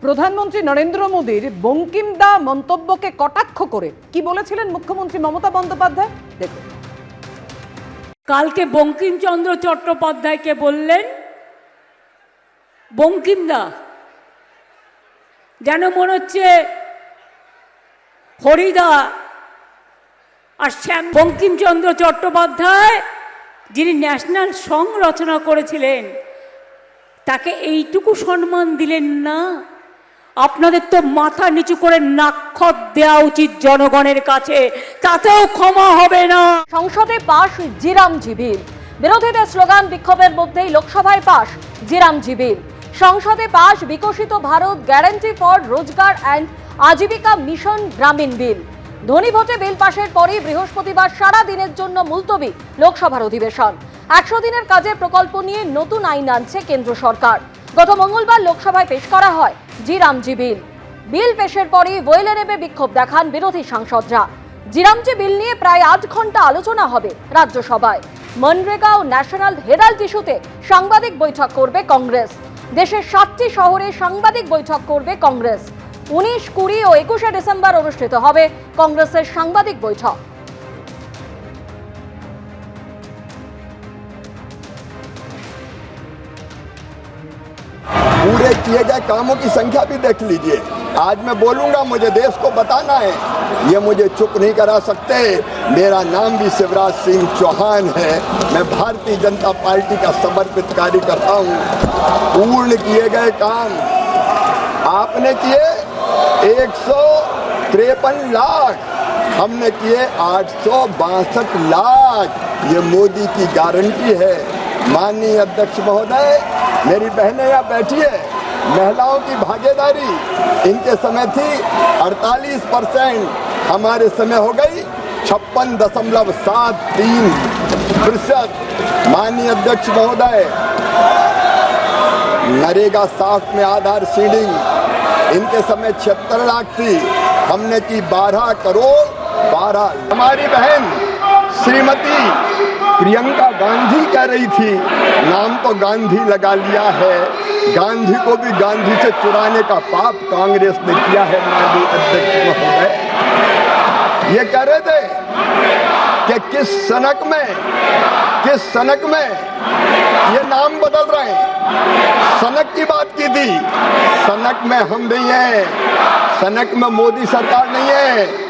প্রধানমন্ত্রী নরেন্দ্র মোদীর বঙ্কিম দা মন্তব্যকে কটাক্ষ করে কি বলেছিলেন মুখ্যমন্ত্রী মমতা বন্দ্যোপাধ্যায় দেখুন। কালকে বঙ্কিমচন্দ্র চট্টোপাধ্যায়কে বললেন বঙ্কিম দা, যেন মনে হচ্ছে হরিদা আর শ্যাম। বঙ্কিমচন্দ্র চট্টোপাধ্যায় যিনি ন্যাশনাল সং রচনা করেছিলেন তাকে এইটুকু সম্মান দিলেন না। আপনাদের তো মাথা নিচু করে নাক্ষত দেওয়া উচিত জনগণের কাছে, তাতেও ক্ষমা হবে না। সংসদে পাশ জিরামজি বিল, বিরোধীদের স্লোগান বিক্ষোভের মধ্যেই লোকসভায় পাশ জিরামজি বিল। সংসদে পাশ বিকশিত ভারত গ্যারান্টি ফর রোজগার অ্যান্ড আজীবিকা মিশন গ্রামীণ বিল। ধনী ভোটে বিল পাশের পরই বৃহস্পতিবার সারা দিনের জন্য মুলতবি লোকসভার অধিবেশন। 100 দিনের কাজের প্রকল্প নিয়ে নতুন আইন আনছে কেন্দ্র সরকার। গত মঙ্গলবার লোকসভায় পেশ করা হয় জিরামজি বিল। বিল পেশের পরই বইলে নেমে বিক্ষোভ দেখান বিরোধী সাংসদরা। জিরামজি বিল নিয়ে প্রায় 8 ঘন্টা আলোচনা হবে রাজ্যসভায়। মনরেগা ও ন্যাশনাল হেরাল্ড ইস্যুতে সাংবাদিক বৈঠক করবে কংগ্রেস। দেশের 7টি শহরে সাংবাদিক বৈঠক করবে কংগ্রেস। 19, 20 ও 21শে ডিসেম্বর অনুষ্ঠিত হবে কংগ্রেসের সাংবাদিক বৈঠক। पूरे किए गए कामों की संख्या भी देख लीजिए। आज मैं बोलूंगा, मुझे देश को बताना है, ये मुझे चुप नहीं करा सकते। मेरा नाम भी शिवराज सिंह चौहान है। मैं भारतीय जनता पार्टी का समर्पित कार्यकर्ता हूँ। पूर्ण किए गए काम आपने किए 153 लाख, हमने किए 862 लाख। ये मोदी की गारंटी है। माननीय अध्यक्ष महोदय, मेरी बहनें यहाँ बैठी है, महिलाओं की भागीदारी इनके समय थी 48%, हमारे समय हो गई 56.73%। माननीय अध्यक्ष महोदय, नरेगा साफ में आधार सीडिंग इनके समय 76 लाख थी, हमने की 12 करोड़ 12। हमारी बहन श्रीमती प्रियंका गांधी कह रही थी, नाम तो गांधी लगा लिया है, गांधी को भी गांधी से चुराने का पाप कांग्रेस ने किया है। माननीय अध्यक्ष महोदय, ये कह रहे थे कि किस सनक में ये नाम बदल रहे हैं। सनक की बात की थी, सनक में हम नहीं है, सनक में मोदी सरकार नहीं है।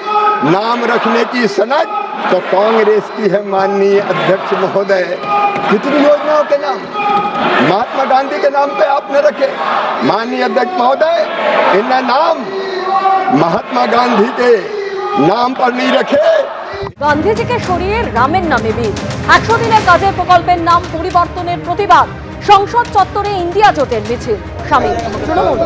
नाम रखने की सनक तो कांग्रेस की है। माननीय अध्यक्ष महोदय, कितनी योजनाओं के नाम महात्मा गांधी के नाम पे आपने रखे। माननीय अध्यक्ष महोदय, इनने नाम महात्मा गांधी के नाम पर नहीं रखे। গান্ধীজিকে সরিয়ে রামের নামে বিল। 100 দিনের কাজের প্রকল্পের নাম পরিবর্তনের প্রতিবাদ। সংসদ চত্বরে ইন্ডিয়া জোটের মিছিল। শামিল তৃণমূল।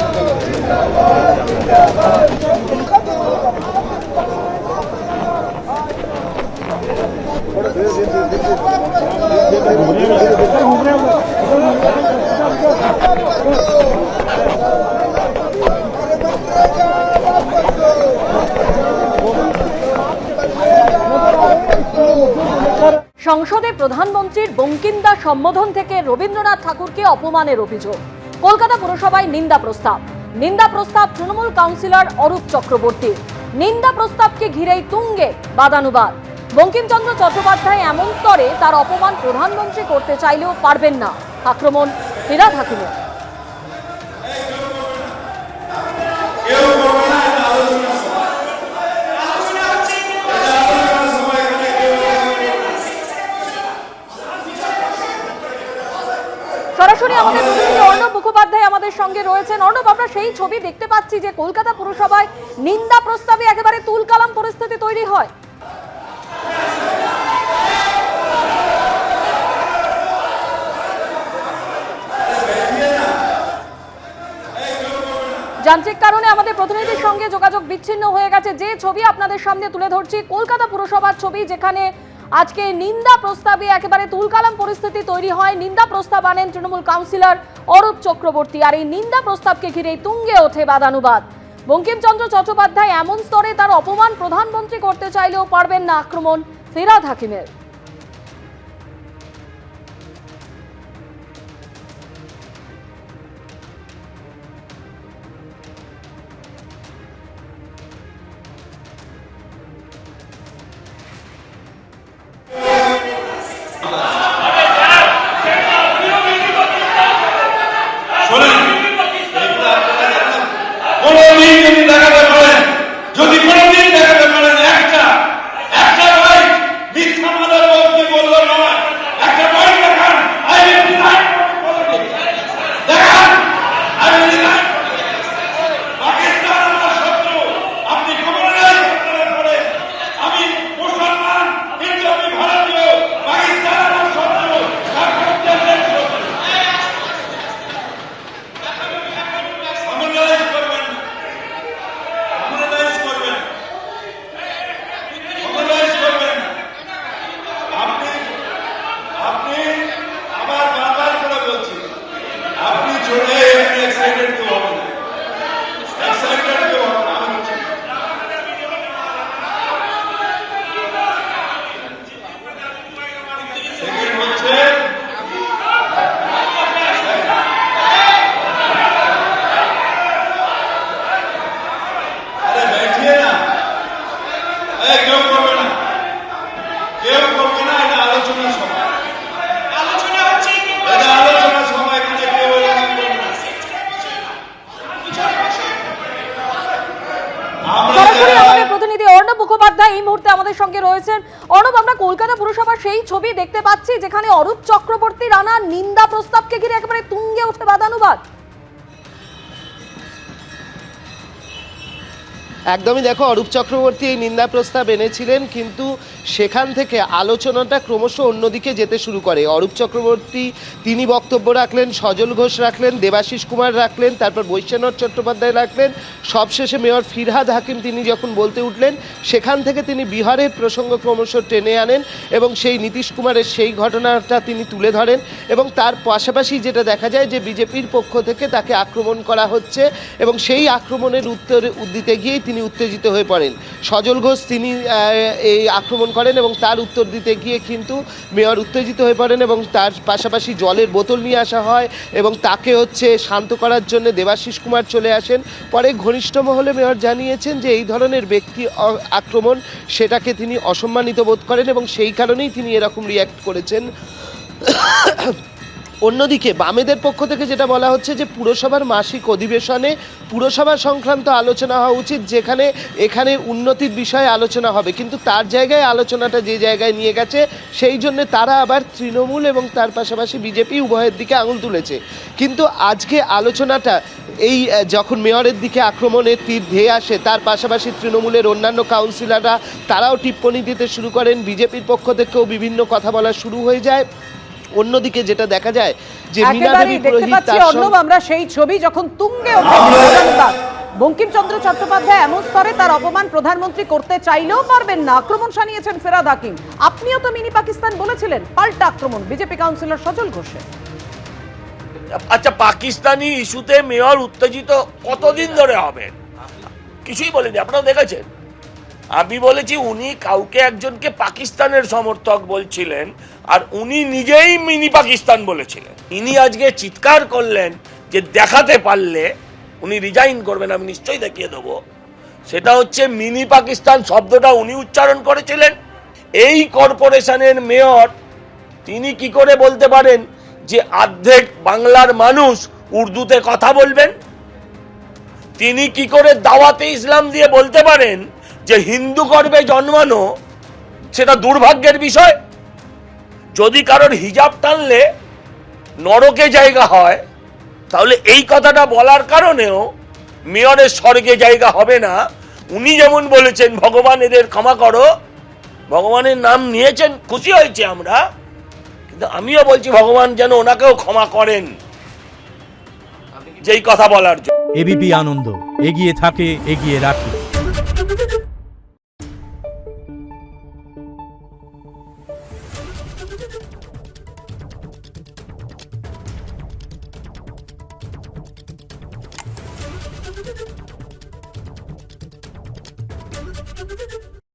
সংসদে প্রধানমন্ত্রীর বঙ্কিম দা সম্বোধন থেকে রবীন্দ্রনাথ ঠাকুরকে অপমানের অভিযোগ। কলকাতা পুরসভায় নিন্দা প্রস্তাব তৃণমূল কাউন্সিলর অরূপ চক্রবর্তী। নিন্দা প্রস্তাবকে ঘিরেই তুঙ্গে বাদানুবাদ। বঙ্কিমচন্দ্র চট্টোপাধ্যায় এমন স্তরে তার অপমান প্রধানমন্ত্রী করতে চাইলেও পারবেন না, আক্রমণ ফিরহাদ হাকিমের। সরাসরি আমাদের প্রতিনিধি অর্ণব মুখোপাধ্যায় আমাদের সঙ্গে রয়েছেন। অর্ণব, আমরা সেই ছবি দেখতে পাচ্ছি যে কলকাতা পুরসভায় নিন্দা প্রস্তাবে একেবারে তুলকালাম পরিস্থিতি তৈরি হয়। যান্ত্রিক কারণে আমাদের প্রতিনিধির সঙ্গে যোগাযোগ বিচ্ছিন্ন হয়ে গেছে। যে ছবি আপনাদের সামনে তুলে ধরছি কলকাতা পুরসভার ছবি, যেখানে আজকে নিন্দা প্রস্তাবে একেবারে তুলকালাম পরিস্থিতি তৈরি হয়। নিন্দা প্রস্তাব আনেন তৃণমূল কাউন্সিলর অরূপ চক্রবর্তী, আর এই নিন্দা প্রস্তাবকে ঘিরে তুঙ্গে ওঠে বাদানুবাদ। বঙ্কিমচন্দ্র চট্টোপাধ্যায় এমন স্তরে তার অপমান প্রধানমন্ত্রী করতে চাইলেও পারবেন না, আক্রমণ ফিরহাদ হাকিমের। প্রতিনিধি অর্ণব মুখোপাধ্যায় এই মুহূর্তে আমাদের সঙ্গে রয়েছেন। অর্ণব, আমরা কলকাতা পুরসভার সেই ছবি দেখতে পাচ্ছি যেখানে অরূপ চক্রবর্তী রানা নিন্দা প্রস্তাবকে ঘিরে একেবারে তুঙ্গে ওঠে বাদানুবাদ। একদমই, দেখো, অরূপ চক্রবর্তী এই নিন্দা প্রস্তাব এনেছিলেন, কিন্তু সেখান থেকে আলোচনাটা ক্রমশ অন্যদিকে যেতে শুরু করে। অরূপ চক্রবর্তী তিনি বক্তব্য রাখলেন, সজল ঘোষ রাখলেন, দেবাশিস কুমার রাখলেন, তারপর বৈশ্বনাথ চট্টোপাধ্যায় রাখলেন, সবশেষে মেয়র ফিরহাদ হাকিম তিনি যখন বলতে উঠলেন, সেখান থেকে তিনি বিহারের প্রসঙ্গ ক্রমশ টেনে আনেন এবং সেই নীতিশ কুমারের সেই ঘটনাটা তিনি তুলে ধরেন। এবং তার পাশাপাশি যেটা দেখা যায় যে বিজেপির পক্ষ থেকে তাকে আক্রমণ করা হচ্ছে এবং সেই আক্রমণের উত্তর দিতে গিয়েই তিনি উত্তেজিত হয়ে পড়েন। সজল ঘোষ তিনি এই আক্রমণ করেন এবং তার উত্তর দিতে গিয়ে কিন্তু মেয়র উত্তেজিত হয়ে পড়েন এবং তার পাশাপাশি জলের বোতল নিয়ে আসা হয় এবং তাকে শান্ত করার জন্য দেবাশিস কুমার চলে আসেন। পরে ঘনিষ্ঠ মহলে মেয়র জানিয়েছেন যে এই ধরনের ব্যক্তি আক্রমণ সেটাকে তিনি অসম্মানিত বোধ করেন এবং সেই কারণেই তিনি এরকম রিয়্যাক্ট করেছেন। অন্যদিকে বামেদের পক্ষ থেকে যেটা বলা হচ্ছে যে পুরসভার মাসিক অধিবেশনে পুরসভা সংক্রান্ত আলোচনা হওয়া উচিত, যেখানে এখানে উন্নতির বিষয়ে আলোচনা হবে, কিন্তু তার জায়গায় আলোচনাটা যে জায়গায় নিয়ে গেছে সেই জন্য তারা আবার তৃণমূল এবং তার পাশাপাশি বিজেপি উভয়ের দিকে আঙুল তুলেছে। কিন্তু আজকে আলোচনাটা এই যখন মেয়রের দিকে আক্রমণের তীর ধেয়ে আসে, তার পাশাপাশি তৃণমূলের অন্যান্য কাউন্সিলররা তারাও টিপ্পনী দিতে শুরু করেন, বিজেপির পক্ষ থেকেও বিভিন্ন কথা বলা শুরু হয়ে যায়। অন্যদিকে যেটা দেখা যায় যে মীনা দেবী পুরোহিত আমরা সেই ছবি যখন তুঙ্গে ওঠে বাদানুবাদ, বঙ্কিমচন্দ্র চট্টোপাধ্যায় এমন স্তরে তার অপমান প্রধানমন্ত্রী করতে চাইলেও পারবেন না, আক্রমণ শানিয়েছেন ফিরহাদ হাকিম। আপনিও তো মিনি পাকিস্তান বলেছিলেন, পাল্টা আক্রমণ বিজেপি কাউন্সিলর সজল ঘোষের। আচ্ছা, পাকিস্তানি ইস্যুতে মেয়র উত্তেজিত কতদিন ধরে হবেন? কিছুই বলেনি, আপনারা দেখেছেন। আমি বলেছি উনি কাউকে একজনকে পাকিস্তানের সমর্থক বলছিলেন আর উনি নিজেই মিনি পাকিস্তান বলেছিলেন। ইনি আজকে চিৎকার করলেন যে দেখাতে পারলে উনি রিজাইন করবেন, আমি নিশ্চয়ই দেখিয়ে দেবো। সেটা হচ্ছে মিনি পাকিস্তান শব্দটা উনি উচ্চারণ করেছিলেন। এই কর্পোরেশনের মেয়র তিনি কি করে বলতে পারেন যে অর্ধেক বাংলার মানুষ উর্দুতে কথা বলবেন? তিনি কি করে দাওয়াতে ইসলাম দিয়ে বলতে পারেন যে হিন্দু গর্ভে জন্মানো সেটা দুর্ভাগ্যের বিষয়? যদি কারোর হিজাব টানলে নরকে জায়গা হয়, তাহলে এই কথাটা বলার কারণেও মেয়রের স্বর্গে জায়গা হবে না। উনি যেমন বলেছেন ভগবান এদের ক্ষমা করো, ভগবানের নাম নিয়েছেন, খুশি হয়েছে আমরা, কিন্তু আমিও বলছি ভগবান যেন ওনাকেও ক্ষমা করেন যেই কথা বলার জন্য। এবিপি আনন্দ, এগিয়ে থাকে, এগিয়ে রাখে।